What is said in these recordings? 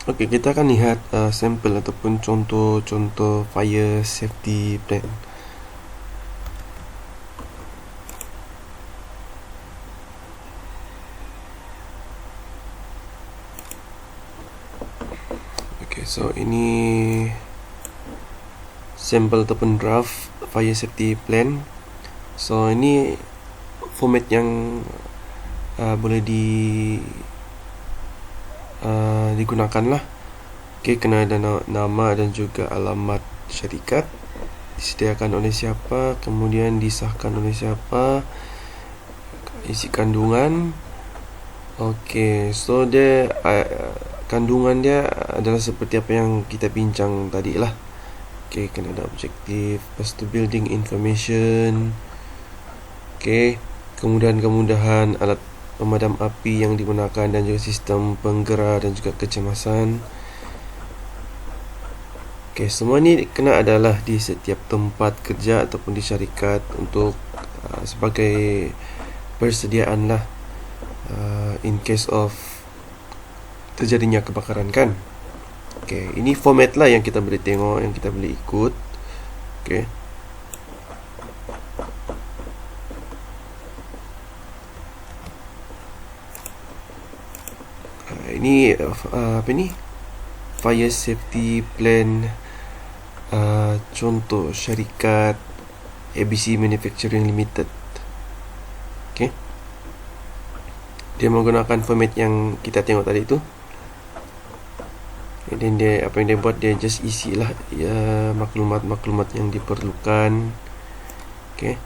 Okey, kita akan lihat sampel ataupun contoh-contoh fire safety plan. Okey, so ini sampel ataupun draft fire safety plan. So ini format yang boleh digunakan lah. Okey, kena ada nama dan juga alamat syarikat, disediakan oleh siapa, kemudian disahkan oleh siapa, isi kandungan. Okey, so dia kandungan dia adalah seperti apa yang kita bincang tadi lah. Okey, kena ada objektif, lepas tu building information. Okey, kemudahan-kemudahan alat pemadam api yang digunakan dan juga sistem penggerak dan juga kecemasan. Okey, semua ni kena adalah di setiap tempat kerja ataupun di syarikat untuk sebagai persediaan lah in case of terjadinya kebakaran kan. Okey, ini format lah yang kita boleh tengok, yang kita boleh ikut. Okey. Ini apa ni? Fire safety plan contoh syarikat ABC Manufacturing Limited. Okey. Dia menggunakan format yang kita tengok tadi tu. Dan dia apa yang dia buat, dia just isilah maklumat-maklumat yang diperlukan. Okey.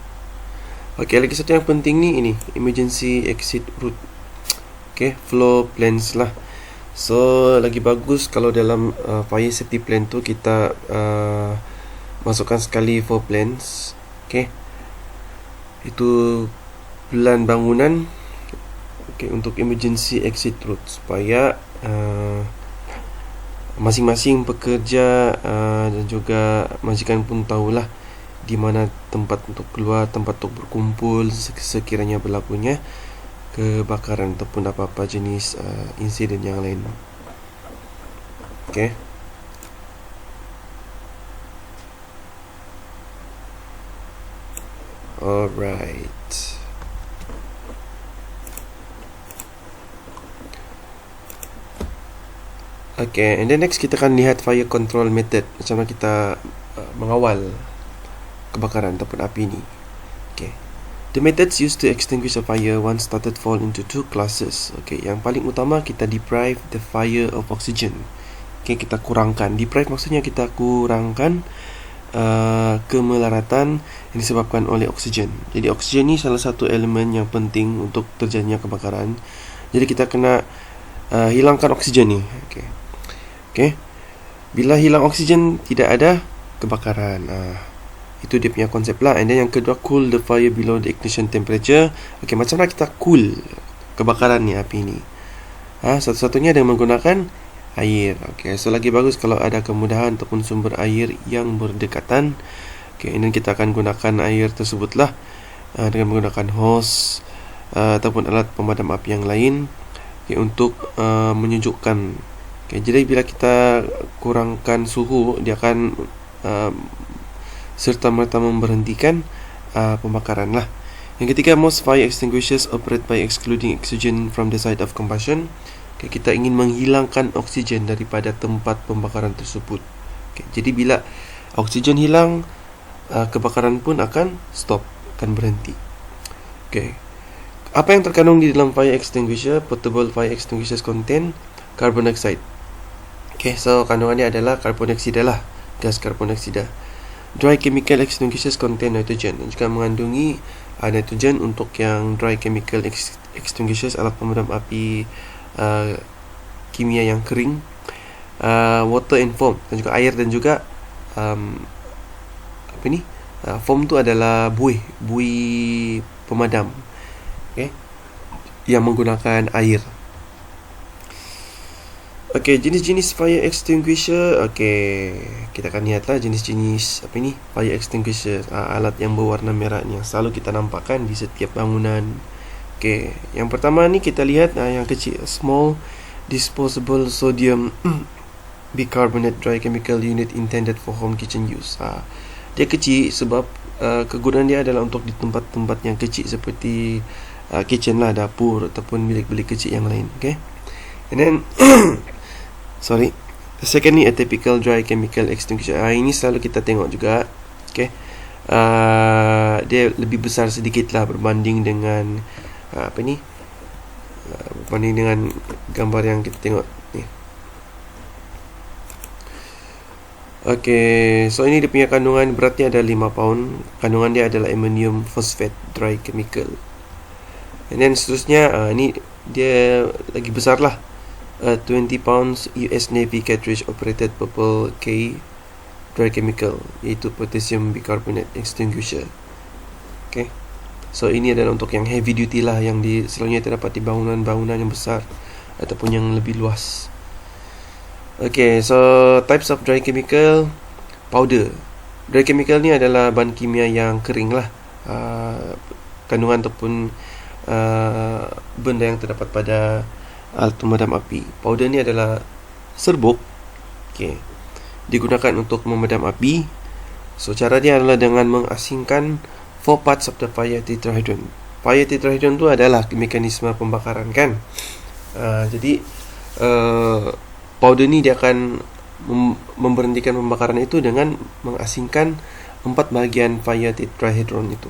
Okey, lagi satu yang penting ni, ini emergency exit route. Okey, flow plans lah. So lagi bagus kalau dalam fire safety plan tu kita masukkan sekali flow plans. Okey. Itu plan bangunan, okey, untuk emergency exit route supaya masing-masing pekerja dan juga majikan pun tahulah di mana tempat untuk keluar, tempat untuk berkumpul sekiranya berlakunya kebakaran ataupun apa-apa jenis insiden yang lain. Okay. Alright. Okay, and then next kita akan lihat fire control method, macam mana kita mengawal kebakaran ataupun api ni. Okay. The methods used to extinguish a fire once started fall into two classes. Okay, yang paling utama kita deprive the fire of oxygen. Okay, kita kurangkan. Deprive maksudnya kita kurangkan kemelaratan yang disebabkan oleh oksigen. Jadi oksigen ni salah satu elemen yang penting untuk terjadinya kebakaran. Jadi kita kena hilangkan oksigen ni. Okay. Okay. Bila hilang oksigen, tidak ada kebakaran. Itu dia punya konsep lah. And then yang kedua, cool the fire below the ignition temperature. Okay, macam mana kita cool kebakaran ni, api ni? Satu-satunya dengan menggunakan air. Okay, so lagi bagus kalau ada kemudahan ataupun sumber air yang berdekatan. Okay, and then kita akan gunakan air tersebut lah dengan menggunakan hose ataupun alat pemadam api yang lain, okay, untuk menyejukkan. Okay, jadi bila kita kurangkan suhu, dia akan serta-merta memberhentikan pembakaran lah. Yang ketiga, most fire extinguishers operate by excluding oxygen from the site of combustion. Okay, kita ingin menghilangkan oksigen daripada tempat pembakaran tersebut. Okay, jadi bila oksigen hilang, kebakaran pun akan stop, akan berhenti. Okay. Apa yang terkandung di dalam fire extinguisher? Portable fire extinguishers contain carbon dioxide. Okay, so kandungannya adalah karbon dioksida lah, gas karbon dioksida. Dry chemical extinguishers contain nitrogen, dan juga mengandungi nitrogen untuk yang dry chemical extinguishers, alat pemadam api kimia yang kering. Water and foam, dan juga air dan juga foam tu adalah buih pemadam, okay, yang menggunakan air. Okay, jenis-jenis fire extinguisher. Okay, kita akan lihatlah jenis-jenis fire extinguisher, alat yang berwarna merah ni yang selalu kita nampakkan di setiap bangunan. Okay, yang pertama ni kita lihat yang kecil, small disposable sodium bicarbonate dry chemical unit intended for home kitchen use. Dia kecil sebab kegunaan dia adalah untuk di tempat-tempat yang kecil seperti kitchen lah, dapur ataupun bilik-bilik kecil yang lain. Okay, and then sorry, secondly, a typical dry chemical extinguisher. Ini selalu kita tengok juga. Okay, dia lebih besar sedikit lah berbanding dengan berbanding dengan gambar yang kita tengok ni. Okay, so ini dia punya kandungan beratnya ada 5 pound. Kandungan dia adalah ammonium phosphate dry chemical. And then seterusnya, ni dia lagi besar lah. 20 pounds US Navy cartridge operated purple K dry chemical, iaitu potassium bicarbonate extinguisher. Okay, so ini adalah untuk yang heavy duty lah, yang selalunya terdapat di bangunan-bangunan yang besar ataupun yang lebih luas. Okay, so types of dry chemical. Powder. Dry chemical ni adalah bahan kimia yang kering lah. Kandungan ataupun benda yang terdapat pada alat pemadam api. Powder ni adalah serbuk. Okay, digunakan untuk memadam api. So cara dia adalah dengan mengasingkan 4 parts of the fire tetrahedron. Fire tetrahedron tu adalah mekanisme pembakaran kan. Jadi powder ni dia akan memberhentikan pembakaran itu dengan mengasingkan 4 bahagian fire tetrahedron itu.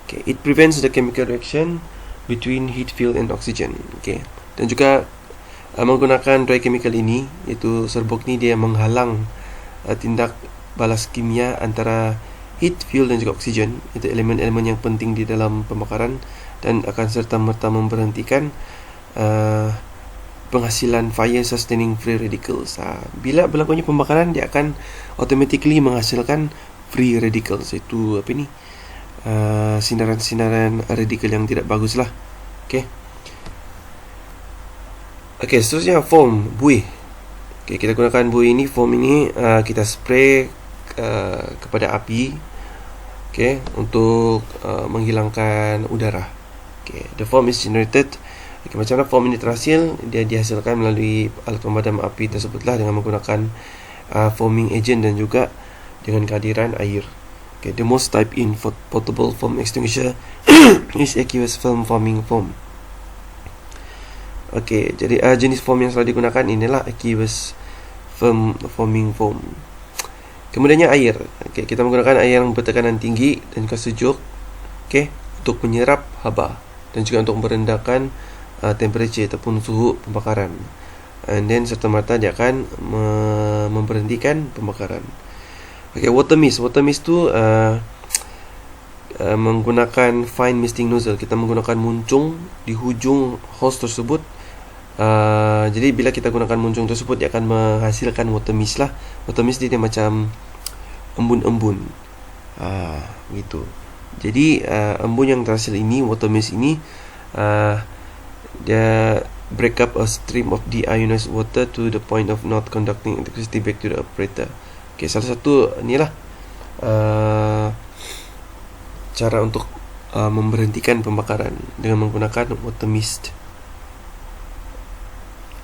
Okay, it prevents the chemical reaction between heat, fuel and oxygen. Okay, dan juga menggunakan dry chemical ini, iaitu serbuk ni, dia menghalang tindak balas kimia antara heat, fuel dan juga oksigen. Itu elemen-elemen yang penting di dalam pembakaran dan akan serta-merta memberhentikan penghasilan fire sustaining free radicals. Bila berlakunya pembakaran, dia akan automatically menghasilkan free radicals, iaitu sinaran-sinaran radikal yang tidak bagus lah. Okay, seterusnya foam, buih. Okay, kita gunakan buih ini, foam ini kita spray kepada api, okay, untuk menghilangkan udara. Okay, the foam is generated. Okay, macam mana foam ini terhasil? Dia dihasilkan melalui alat pemadam api tersebutlah dengan menggunakan foaming agent dan juga dengan kehadiran air. Okay, the most type in potable foam extinguisher is aqueous film foaming foam. Okay, jadi jenis foam yang selalu digunakan inilah aqueous film foaming foam. Kemudiannya air. Okay, kita menggunakan air yang bertekanan tinggi dan juga sejuk, okay, untuk menyerap haba dan juga untuk merendahkan temperature ataupun suhu pembakaran. And then serta-merta dia akan memberhentikan pembakaran. Okay, water mist. Water mist tu menggunakan fine misting nozzle. Kita menggunakan muncung di hujung hose tersebut. Jadi bila kita gunakan muncung tersebut, dia akan menghasilkan water mist lah. Water mist dia macam embun-embun, gitu. Jadi embun yang terhasil ini, water mist ini, dia break up a stream of deionized water to the point of not conducting electricity back to the operator. Okay, salah satu inilah cara untuk memberhentikan pembakaran dengan menggunakan water mist.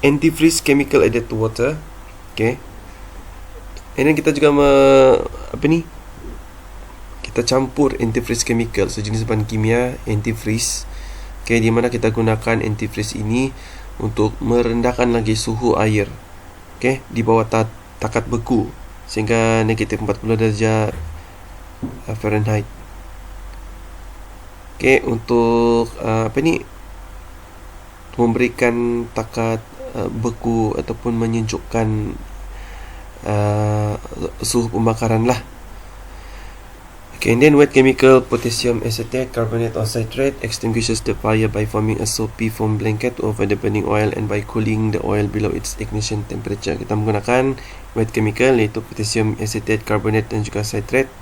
Antifreeze chemical added to water. Okay, and then kita juga kita campur antifreeze chemical, sejenis bahan kimia antifreeze. Okay, di mana kita gunakan antifreeze ini untuk merendahkan lagi suhu air, okay, di bawah takat beku sehingga negatif 40 darjah Fahrenheit. Okay, untuk memberikan takat beku ataupun menyejukkan suhu pembakaran lah. Okay, and then wet chemical potassium acetate carbonate or citrate extinguishes the fire by forming a soapy foam blanket over the burning oil and by cooling the oil below its ignition temperature. Kita menggunakan wet chemical, iaitu potassium acetate carbonate dan juga citrate.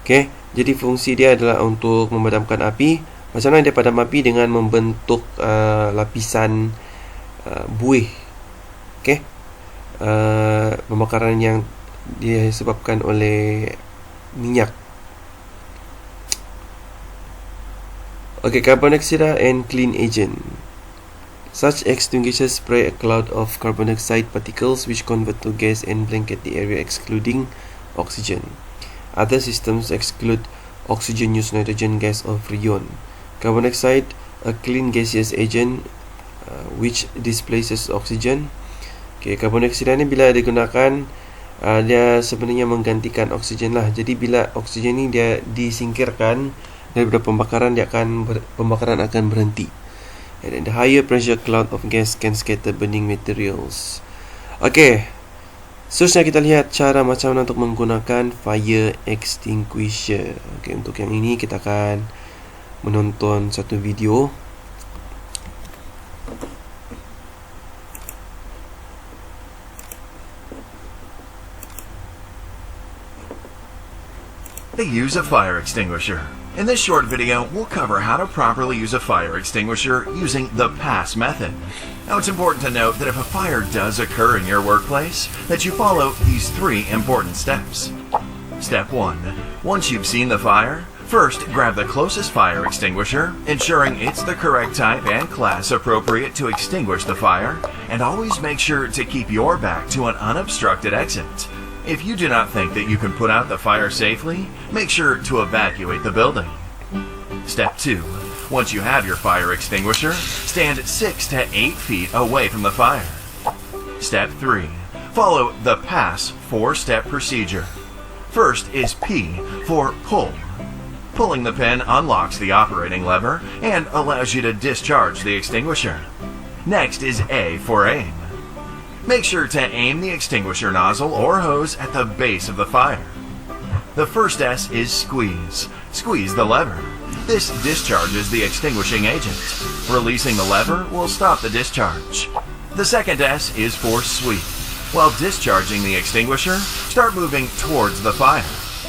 Okay, jadi fungsi dia adalah untuk memadamkan api. Macam mana dia padam api? Dengan membentuk lapisan buih. Okay, pembakaran yang disebabkan oleh minyak. Okay, carbon dioxide and clean agent. Such extinguishers spray a cloud of carbon dioxide particles which convert to gas and blanket the area, excluding oxygen. Other systems exclude oxygen, use nitrogen gas or freon. Carbon dioxide, a clean gaseous agent which displaces oxygen. Carbon dioxide ni bila digunakan, dia sebenarnya menggantikan oksigen lah. Jadi bila oksigen ni dia disingkirkan daripada pembakaran, pembakaran akan berhenti. And then the higher pressure cloud of gas can scatter burning materials. Seterusnya kita lihat cara macam mana untuk menggunakan fire extinguisher. Untuk yang ini kita akan menonton satu video. They use a fire extinguisher. In this short video, we'll cover how to properly use a fire extinguisher using the PASS method. Now, it's important to note that if a fire does occur in your workplace, that you follow these 3 important steps. Step 1. Once you've seen the fire, first grab the closest fire extinguisher, ensuring it's the correct type and class appropriate to extinguish the fire, and always make sure to keep your back to an unobstructed exit. If you do not think that you can put out the fire safely, make sure to evacuate the building. Step 2. Once you have your fire extinguisher, stand 6 to 8 feet away from the fire. Step 3. Follow the PASS 4-step procedure. First is P for pull. Pulling the pin unlocks the operating lever and allows you to discharge the extinguisher. Next is A for aim. Make sure to aim the extinguisher nozzle or hose at the base of the fire. The first S is squeeze. Squeeze the lever. This discharges the extinguishing agent. Releasing the lever will stop the discharge. The second S is for sweep. While discharging the extinguisher, start moving towards the fire.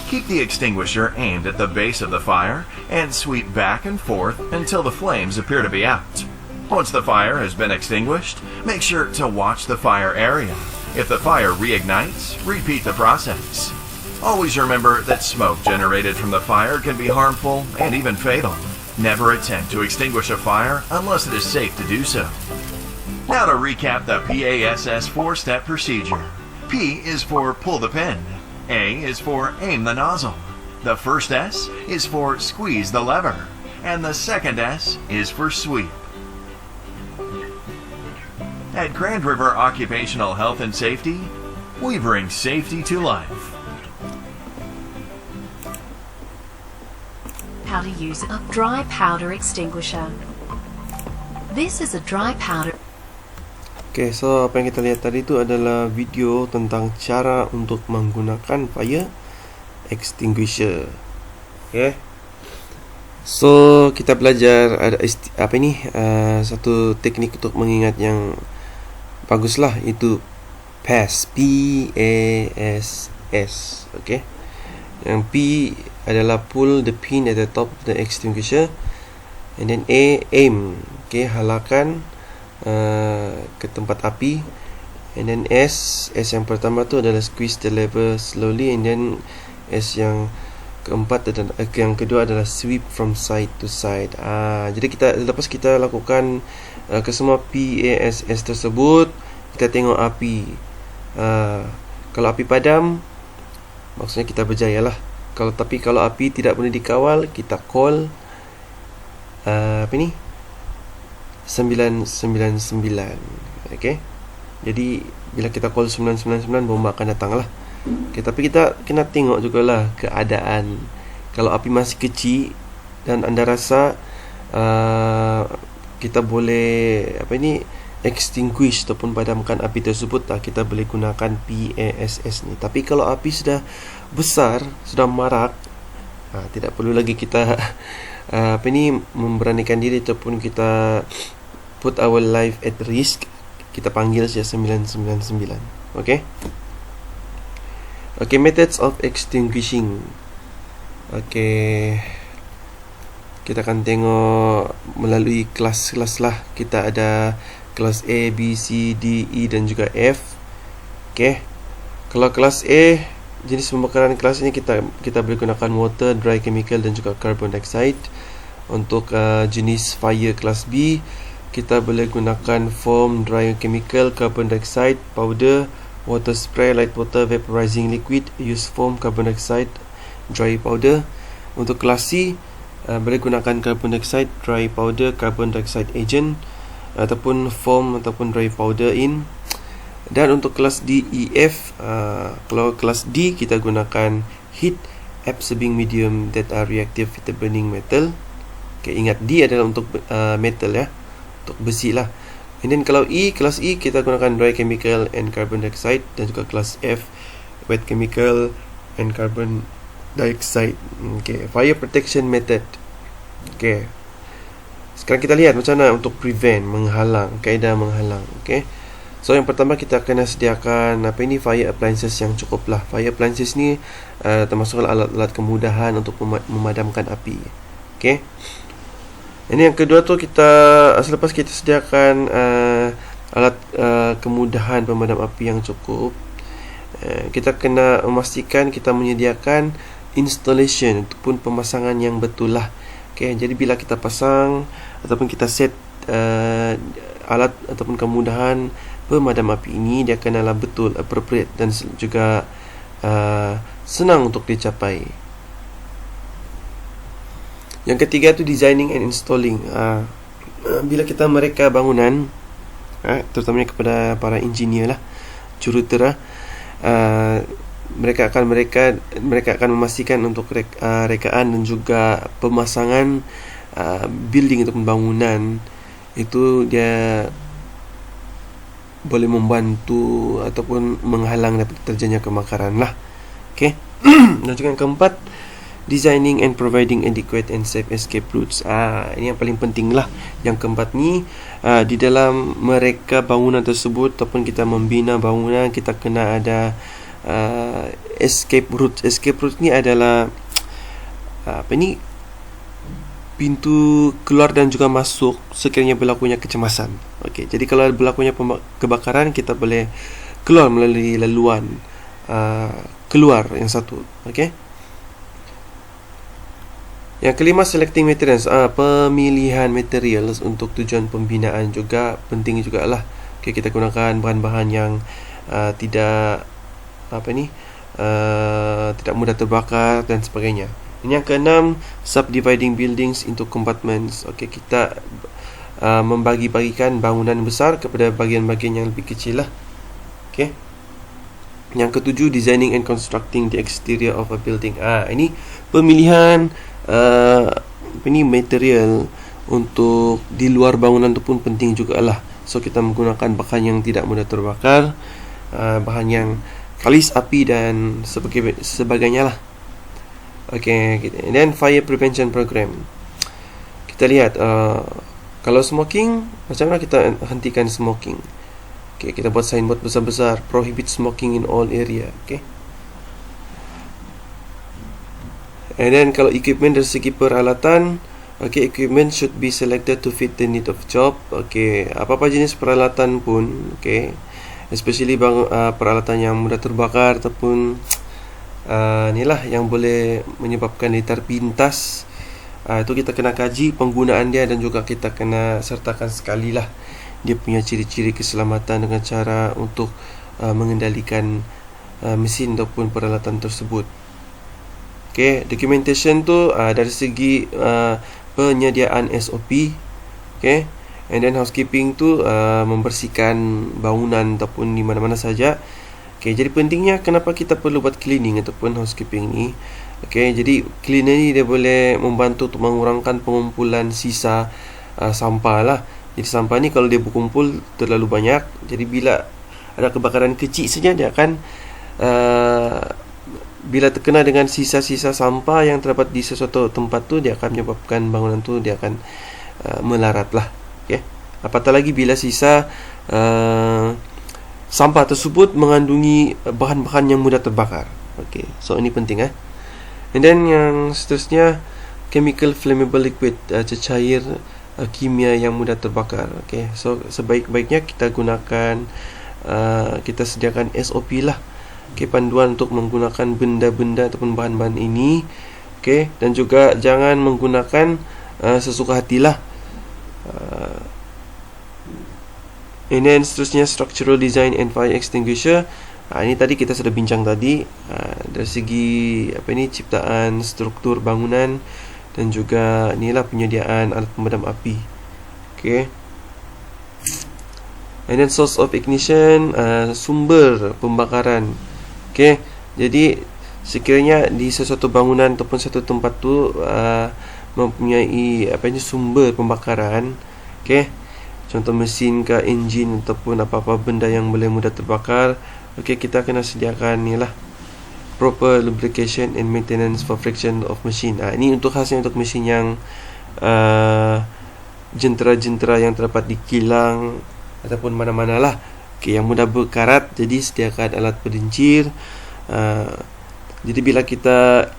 Keep the extinguisher aimed at the base of the fire and sweep back and forth until the flames appear to be out. Once the fire has been extinguished, make sure to watch the fire area. If the fire reignites, repeat the process. Always remember that smoke generated from the fire can be harmful and even fatal. Never attempt to extinguish a fire unless it is safe to do so. Now to recap the PASS 4-step procedure. P is for pull the pin. A is for aim the nozzle. The first S is for squeeze the lever. And the second S is for sweep. At Grand River Occupational Health and Safety, we bring safety to life. How to use a dry powder extinguisher. This is a dry powder. So apa yang kita lihat tadi itu adalah video tentang cara untuk menggunakan fire extinguisher. So kita belajar ada satu teknik untuk mengingat yang baguslah, itu PASS, P-A-S-S. Yang P adalah pull the pin at the top of the extinguisher, and then A, aim, halakan ke tempat api, and then S yang pertama tu adalah squeeze the lever slowly, and then S yang yang kedua adalah sweep from side to side. Jadi lepas kita lakukan kesemua PASS tersebut, kita tengok api. Kalau api padam, maksudnya kita berjaya lah. Tapi kalau api tidak boleh dikawal, kita call 999. Jadi bila kita call 999, bomba akan datang lah. Tapi kita kena tengok jugalah keadaan. Kalau api masih kecil dan anda rasa kita boleh extinguish ataupun padamkan api tersebut, kita boleh gunakan PASS ni. Tapi kalau api sudah besar, sudah marak, tidak perlu lagi kita memberanikan diri ataupun kita put our life at risk. Kita panggil saja 999. Methods of extinguishing. Kita akan tengok melalui kelas-kelas lah. Kita ada kelas A, B, C, D, E dan juga F. Kalau kelas A, jenis pembakaran kelas ini kita boleh gunakan water, dry chemical dan juga carbon dioxide. Untuk jenis fire kelas B, kita boleh gunakan foam, dry chemical, carbon dioxide, powder, water spray, light water, vaporizing liquid, use foam, carbon dioxide, dry powder. Untuk kelas C, boleh gunakan carbon dioxide, dry powder, carbon dioxide agent, ataupun foam ataupun dry powder in. Dan untuk kelas D, E, F, kalau kelas D kita gunakan heat absorbing medium that are reactive with the burning metal. Okay, ingat D adalah untuk metal ya, untuk besi lah. And then kalau E, kelas E kita gunakan dry chemical and carbon dioxide, dan juga kelas F wet chemical and carbon dioxide. Okay, fire protection method. Okay, sekarang kita lihat macam mana untuk prevent, menghalang, kaedah menghalang. Okay, so yang pertama kita kena sediakan fire appliances yang cukup lah. Fire appliances ni termasuk alat-alat kemudahan untuk memadamkan api. Okay, ini yang kedua tu, kita selepas kita sediakan alat kemudahan pemadam api yang cukup, kita kena memastikan kita menyediakan installation ataupun pemasangan yang betul lah. Okay, jadi bila kita pasang ataupun kita set alat ataupun kemudahan pemadam api ini, dia kenalah betul, appropriate dan juga senang untuk dicapai. Yang ketiga tu designing and installing. Bila kita mereka bangunan, terutamanya kepada para engineer lah, jurutera, mereka akan memastikan untuk rekaan dan juga pemasangan building ataupun bangunan itu dia boleh membantu ataupun menghalang daripada terjadinya kebakaran lah. Okay. Dan juga yang keempat, designing and providing adequate and safe escape routes. Ini yang paling penting lah. Yang keempat ni, di dalam mereka bangunan tersebut ataupun kita membina bangunan, kita kena ada escape route. Escape route ni adalah pintu keluar dan juga masuk sekiranya berlakunya kecemasan. Okey, jadi kalau berlakunya kebakaran, kita boleh keluar melalui laluan keluar yang satu. Okey. Yang kelima, selecting materials. Pemilihan materials untuk tujuan pembinaan juga penting jugalah. Okey, kita gunakan bahan-bahan yang tidak tidak mudah terbakar dan sebagainya. Yang keenam, subdividing buildings into compartments. Okey, kita membagi-bagikan bangunan besar kepada bahagian-bahagian yang lebih kecil lah. Okey. Yang ketujuh, designing and constructing the exterior of a building. Ini pemilihan material untuk di luar bangunan tu pun penting jugalah. So kita menggunakan bahan yang tidak mudah terbakar, bahan yang kalis api dan sebagainya lah. Okay, and then fire prevention program. Kita lihat kalau smoking, macam mana kita hentikan smoking. Okay, kita buat signboard besar-besar, prohibit smoking in all area. Okay. And then kalau equipment dari segi peralatan, okay, equipment should be selected to fit the need of job. Okay, apa-apa jenis peralatan pun, okay, especially peralatan yang mudah terbakar ataupun inilah yang boleh menyebabkan dia terpintas, itu kita kena kaji penggunaan dia dan juga kita kena sertakan sekali lah dia punya ciri-ciri keselamatan dengan cara untuk mengendalikan mesin ataupun peralatan tersebut. Okay, documentation tu dari segi penyediaan SOP. Okay, and then housekeeping tu membersihkan bangunan ataupun di mana-mana saja. Okay, jadi pentingnya kenapa kita perlu buat cleaning ataupun housekeeping ni. Okay, jadi cleaner ni dia boleh membantu untuk mengurangkan pengumpulan sisa sampah lah. Jadi sampah ni kalau dia berkumpul terlalu banyak, jadi bila ada kebakaran kecil saja, dia akan bila terkena dengan sisa-sisa sampah yang terdapat di sesuatu tempat tu, dia akan menyebabkan bangunan tu dia akan melarat lah. Okay, apatah lagi bila sisa sampah tersebut mengandungi bahan-bahan yang mudah terbakar. Okay, so ini penting. And then yang seterusnya, chemical flammable liquid, cecair kimia yang mudah terbakar. Okay, so sebaik-baiknya kita gunakan kita sediakan SOP lah. Okay, panduan untuk menggunakan benda-benda ataupun bahan-bahan ini. Okay, dan juga jangan menggunakan sesuka hatilah. And then seterusnya structural design and fire extinguisher. Ini tadi kita sudah bincang tadi, dari segi ciptaan struktur bangunan dan juga inilah penyediaan alat pemadam api. Okay. And then source of ignition, sumber pembakaran. Okay. Jadi sekiranya di sesuatu bangunan ataupun satu tempat tu mempunyai sumber pembakaran, okay, contoh mesin ke enjin ataupun apa-apa benda yang boleh mudah terbakar, okay, kita kena sediakan ni lah proper lubrication and maintenance for friction of machine. Ini untuk khasnya untuk mesin yang jentera-jentera yang terdapat di kilang ataupun mana-mana lah, okay, yang mudah berkarat. Jadi sediakan alat pendencir. Jadi bila kita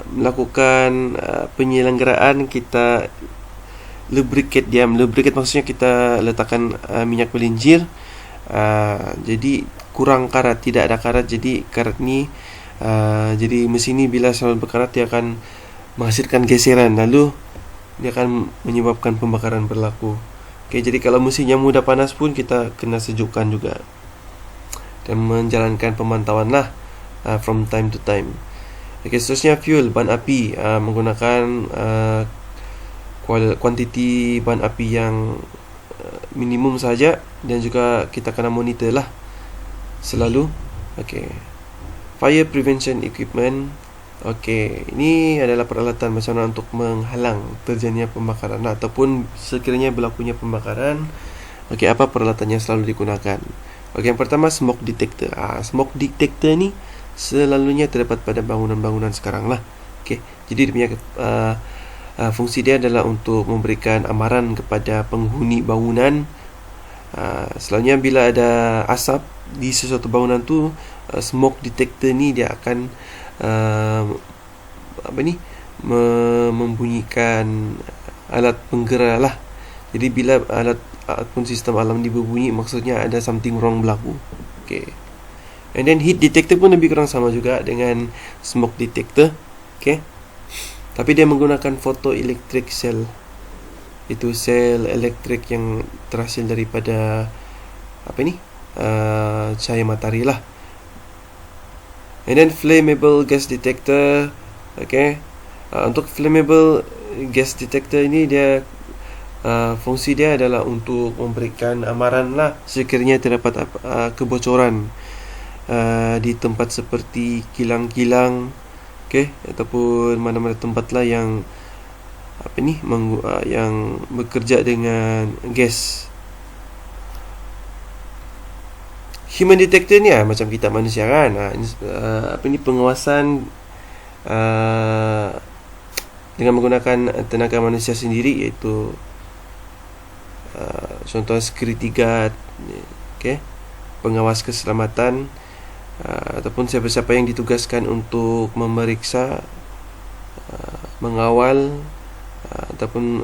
melakukan penyelenggaraan, kita lubricate dia. Lubricate maksudnya kita letakkan minyak pelincir, jadi kurang karat, tidak ada karat. Jadi karat ni jadi mesin ni bila selalu berkarat, dia akan menghasilkan geseran, lalu dia akan menyebabkan pembakaran berlaku. Okay, jadi kalau mesinnya mudah panas pun kita kena sejukkan juga dan menjalankan pemantauan lah from time to time. Okay, seterusnya fuel, bahan api, menggunakan kuantiti bahan api yang minimum saja, dan juga kita kena monitor lah selalu. Okay, fire prevention equipment. Okay, ini adalah peralatan macam mana untuk menghalang terjadinya pembakaran ataupun sekiranya berlakunya pembakaran. Okay, apa peralatan yang selalu digunakan? Okay, yang pertama smoke detector. Smoke detector ni selalunya terdapat pada bangunan-bangunan sekarang lah. Okay, jadi dia punya fungsi dia adalah untuk memberikan amaran kepada penghuni bangunan. Selalunya bila ada asap di sesuatu bangunan tu, smoke detector ni dia akan membunyikan alat penggerak lah. Jadi bila alat ataupun sistem alam ni berbunyi, maksudnya ada something wrong berlaku. Okay. And then heat detector pun lebih kurang sama juga dengan smoke detector. Okay. Tapi dia menggunakan photoelectric cell. Itu sel elektrik yang terhasil daripada cahaya matahari lah. And then flammable gas detector. Okay. Untuk flammable gas detector ini, dia fungsi dia adalah untuk memberikan amaran lah sekiranya terdapat kebocoran di tempat seperti kilang-kilang, okay, ataupun mana-mana tempat lah yang yang bekerja dengan gas. Human detector ni macam kita manusia kan, pengawasan dengan menggunakan tenaga manusia sendiri, iaitu contoh security guard, okay, pengawas keselamatan, ataupun siapa-siapa yang ditugaskan untuk memeriksa, mengawal ataupun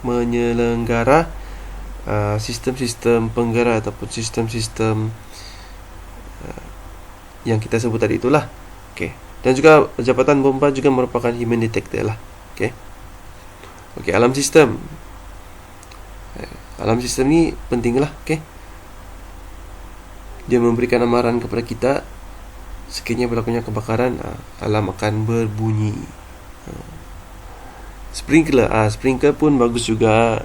menyelenggara sistem-sistem penggerak ataupun sistem-sistem yang kita sebut tadi itulah. Okay. Dan juga jabatan bomba juga merupakan human detector lah. Okay. Okay, alarm system. Alarm system ni penting lah. Okay. Dia memberikan amaran kepada kita sekiranya berlakunya kebakaran, alarm akan berbunyi. Sprinkler, sprinkler pun bagus juga.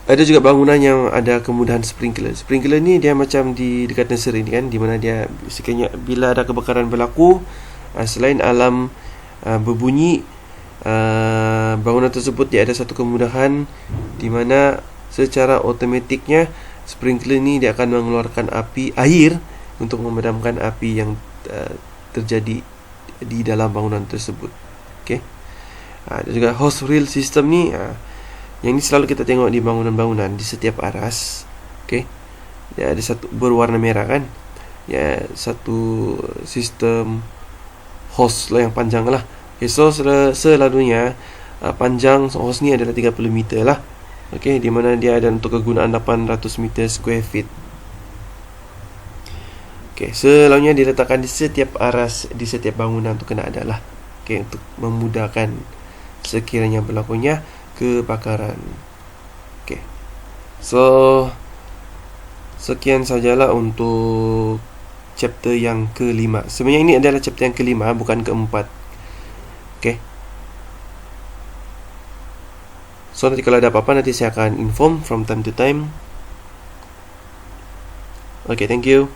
Ada juga bangunan yang ada kemudahan sprinkler. Sprinkler ni dia macam di dekat nursery ni kan, di mana dia sekiranya bila ada kebakaran berlaku, selain alarm berbunyi, bangunan tersebut dia ada satu kemudahan di mana secara automatiknya sprinkler ni dia akan mengeluarkan air untuk memadamkan api yang terjadi di dalam bangunan tersebut. Okay. Dan juga hose reel system ni, yang ni selalu kita tengok di bangunan-bangunan di setiap aras. Okay. Dia ada satu berwarna merah kan. Ya, satu sistem hose lah yang panjang lah. Okay, so selalunya panjang hose ni adalah 30 meter lah. Okay, di mana dia ada untuk kegunaan 800 meter square feet. Okay, selalunya diletakkan di setiap aras, di setiap bangunan tu kena ada lah. Okay, untuk memudahkan sekiranya berlakunya kebakaran. Okay. So, sekian sajalah untuk chapter yang kelima. Sebenarnya ini adalah chapter yang kelima, bukan keempat. Okay. So, nanti kalau ada apa-apa, nanti saya akan inform from time to time. Okay, thank you.